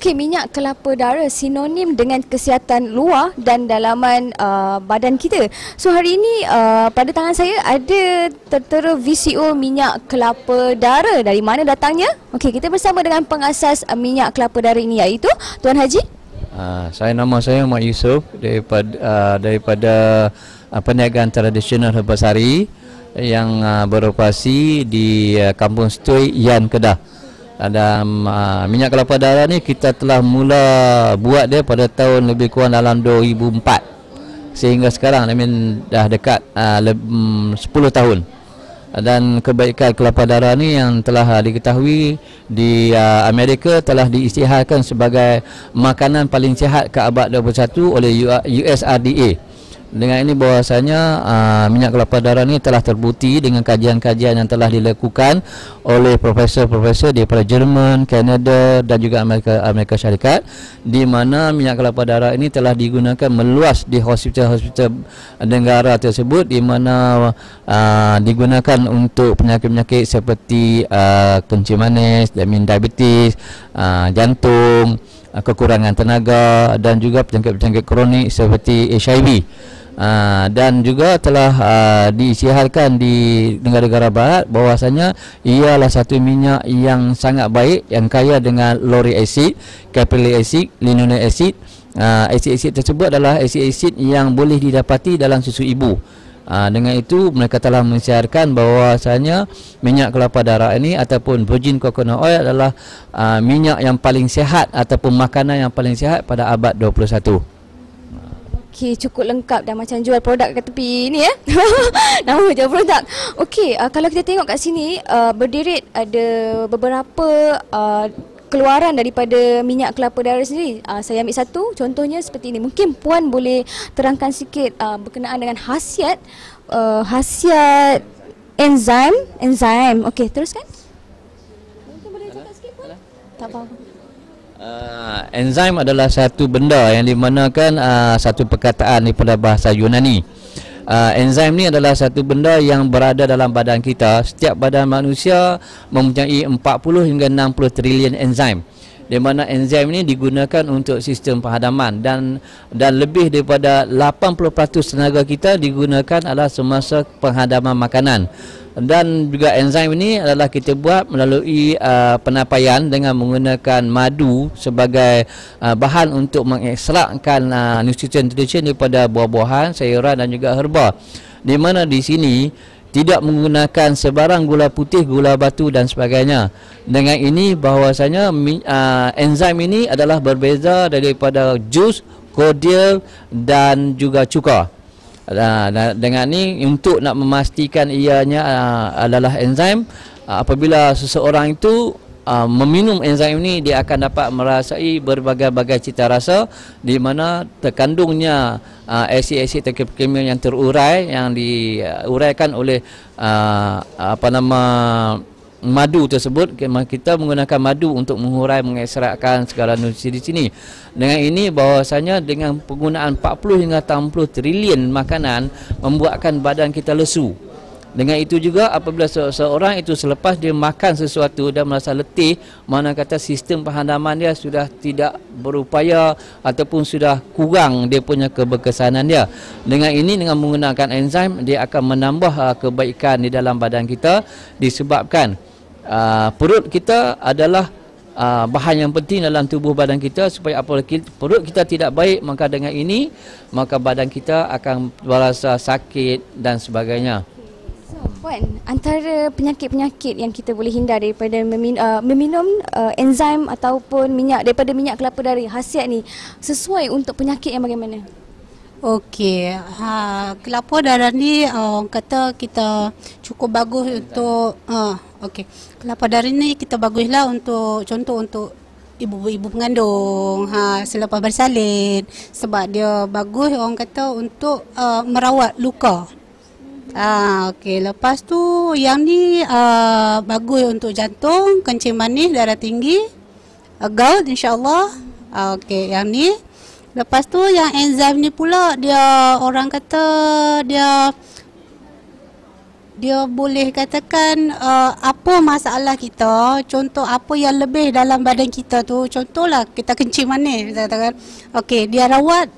Okey, minyak kelapa darah sinonim dengan kesihatan luar dan dalaman badan kita. So hari ini pada tangan saya ada tertera VCO minyak kelapa darah. Dari mana datangnya? Okey, kita bersama dengan pengasas minyak kelapa darah ini, iaitu Tuan Haji. Nama saya Mak Yusof daripada perniagaan tradisional Herbasari yang beroperasi di Kampung Setui, Yan, Kedah. Dan minyak kelapa darah ni kita telah mula buat dia pada tahun lebih kurang dalam 2004 sehingga sekarang, dah dekat 10 tahun. Dan kebaikan kelapa darah ni yang telah diketahui di Amerika telah diisytiharkan sebagai makanan paling sihat ke abad 21 oleh USRDA. Dengan ini bahwasanya minyak kelapa darah ni telah terbukti dengan kajian-kajian yang telah dilakukan oleh profesor-profesor daripada Jerman, Kanada dan juga Amerika Syarikat, di mana minyak kelapa darah ini telah digunakan meluas di hospital-hospital negara tersebut, di mana digunakan untuk penyakit-penyakit seperti kencing manis, diabetes, jantung, kekurangan tenaga dan juga penyakit-penyakit kronik seperti HIV. Dan juga telah diisytiharkan di negara-negara barat bahwasanya ialah satu minyak yang sangat baik, yang kaya dengan lauric acid, caprylic acid, linoleic acid. Asid-asid tersebut adalah asid-asid yang boleh didapati dalam susu ibu. Dengan itu mereka telah mensiarkan bahwasanya minyak kelapa darah ini ataupun virgin coconut oil adalah minyak yang paling sihat ataupun makanan yang paling sihat pada abad 21. Okey, cukup lengkap dah, macam jual produk kat tepi ni ya. Nama jual produk. Okey, kalau kita tengok kat sini berderet ada beberapa keluaran daripada minyak kelapa darah sendiri. Saya ambil satu, contohnya seperti ini. Mungkin Puan boleh terangkan sikit berkenaan dengan khasiat enzim. Okey, teruskan. Mungkin boleh cakap sikit, Puan? Tak apa-apa. Enzim adalah satu benda yang dimanakan satu perkataan daripada bahasa Yunani. Enzim ni adalah satu benda yang berada dalam badan kita. Setiap badan manusia mempunyai 40 hingga 60 trilion enzim, di mana enzim ini digunakan untuk sistem penghadaman dan lebih daripada 80% tenaga kita digunakan adalah semasa penghadaman makanan. Dan juga enzim ini adalah kita buat melalui penapaian dengan menggunakan madu sebagai bahan untuk mengekstrakkan nutrisi daripada buah-buahan, sayuran dan juga herba. Di mana di sini tidak menggunakan sebarang gula putih, gula batu dan sebagainya. Dengan ini bahwasanya enzim ini adalah berbeza daripada jus, cordial dan juga cuka. Dengan ni untuk nak memastikan ianya adalah enzim, apabila seseorang itu meminum enzim ini, dia akan dapat merasai berbagai-bagai cita rasa, di mana terkandungnya asid-asid kimia yang terurai, yang diuraikan oleh madu tersebut. Kita menggunakan madu untuk mengurai, mengekstrakkan segala nutrisi di sini. Dengan ini bahwasanya dengan penggunaan 40 hingga 60 trilion makanan membuatkan badan kita lesu. Dengan itu juga apabila seseorang itu selepas dia makan sesuatu dan merasa letih, mana kata sistem penghadaman dia sudah tidak berupaya ataupun sudah kurang dia punya keberkesanan dia. Dengan ini, dengan menggunakan enzim, dia akan menambah kebaikan di dalam badan kita, disebabkan perut kita adalah bahan yang penting dalam tubuh badan kita. Supaya apabila perut kita tidak baik, maka dengan ini maka badan kita akan berasa sakit dan sebagainya. So, Puan, antara penyakit-penyakit yang kita boleh hindar daripada meminum enzim ataupun minyak daripada minyak kelapa darah, khasiat ni sesuai untuk penyakit yang bagaimana? Okey, kelapa darah ni orang kata kita cukup bagus untuk okey. Kelapa darah ni kita baguslah untuk contoh untuk ibu-ibu pengandung selepas bersalin, sebab dia bagus orang kata untuk merawat luka. Okey, lepas tu yang ni bagus untuk jantung, kencing manis, darah tinggi, gout insya-Allah. Okey, yang ni. Lepas tu yang enzim ni pula dia orang kata dia dia boleh katakan apa masalah kita, contoh apa yang lebih dalam badan kita tu, contohlah kita kencing manis kita katakan, okey dia rawat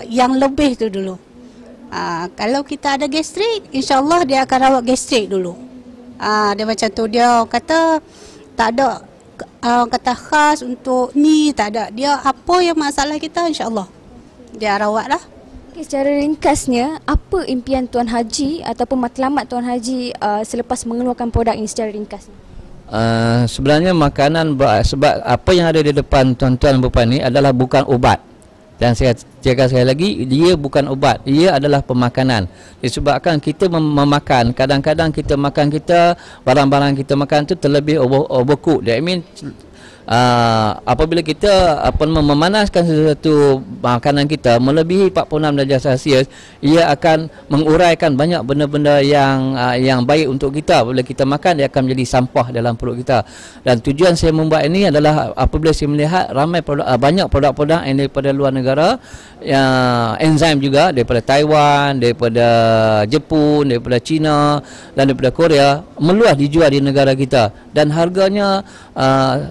yang lebih tu dulu. Kalau kita ada gastrik, insyaAllah dia akan rawat gastrik dulu. Dia macam tu, dia kata tak ada kata khas untuk ni, tak ada. Dia apa yang masalah kita, insyaAllah dia rawat lah. Okay, secara ringkasnya, apa impian Tuan Haji ataupun matlamat Tuan Haji selepas mengeluarkan produk ini secara ringkas? Sebenarnya makanan, sebab apa yang ada di depan tuan-tuan dan puan ni adalah bukan ubat. Dan saya cakap sekali lagi, dia bukan ubat, ia adalah pemakanan. Disebabkan kita memakan, kadang-kadang kita makan barang-barang kita makan tu terlebih overcook. That means apabila kita memanaskan sesuatu makanan kita melebihi 46 darjah Celsius, ia akan menguraikan banyak benda-benda yang baik untuk kita. Bila kita makan, dia akan menjadi sampah dalam perut kita. Dan tujuan saya membuat ini adalah apabila saya melihat ramai banyak produk-produk yang daripada luar negara, enzim juga daripada Taiwan, daripada Jepun, daripada China dan daripada Korea meluas dijual di negara kita, dan harganya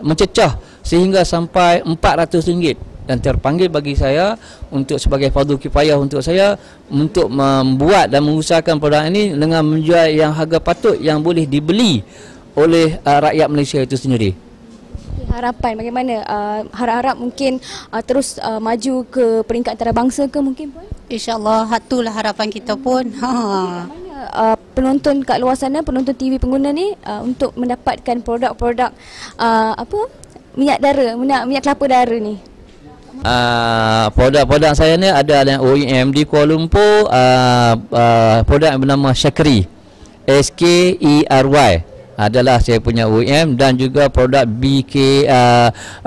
mencecah sehingga sampai RM400, dan terpanggil bagi saya untuk sebagai fardu kifayah untuk saya untuk membuat dan mengusahakan produk ini dengan menjual yang harga patut yang boleh dibeli oleh rakyat Malaysia itu sendiri. Harapan bagaimana? Harap-harap mungkin terus maju ke peringkat antarabangsa ke mungkin pun? InsyaAllah, itulah harapan kita pun. Penonton kat luar sana, penonton TV pengguna ni untuk mendapatkan produk-produk minyak dara, minyak kelapa dara ni? Produk-produk saya ni ada yang OEM di Kuala Lumpur, produk yang bernama Shakri, SKERY adalah saya punya OEM, dan juga produk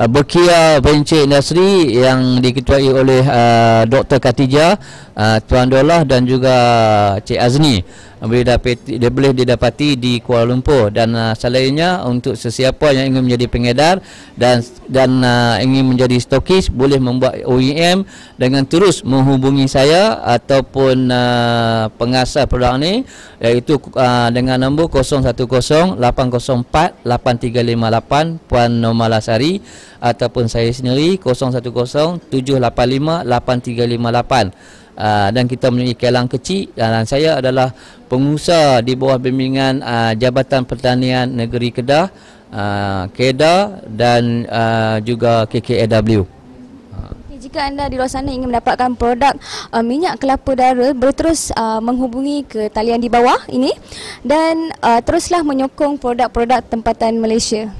Berkia Venture Industry yang diketuai oleh Dr. Khatijah, Tuan Dolah dan juga Cik Azni. Boleh didapati di Kuala Lumpur, dan selainnya untuk sesiapa yang ingin menjadi pengedar dan ingin menjadi stokis boleh membuat OEM dengan terus menghubungi saya ataupun pengasas produk ini, iaitu dengan nombor 010-804-8358 Puan Nomalasari, ataupun saya sendiri 010-785-8358. Dan kita mempunyai kilang kecil, dan saya adalah pengusaha di bawah bimbingan Jabatan Pertanian Negeri Kedah, KEDA dan juga KKAW. Jika anda di luar sana ingin mendapatkan produk minyak kelapa dara, boleh terus menghubungi ke talian di bawah ini, dan teruslah menyokong produk-produk tempatan Malaysia.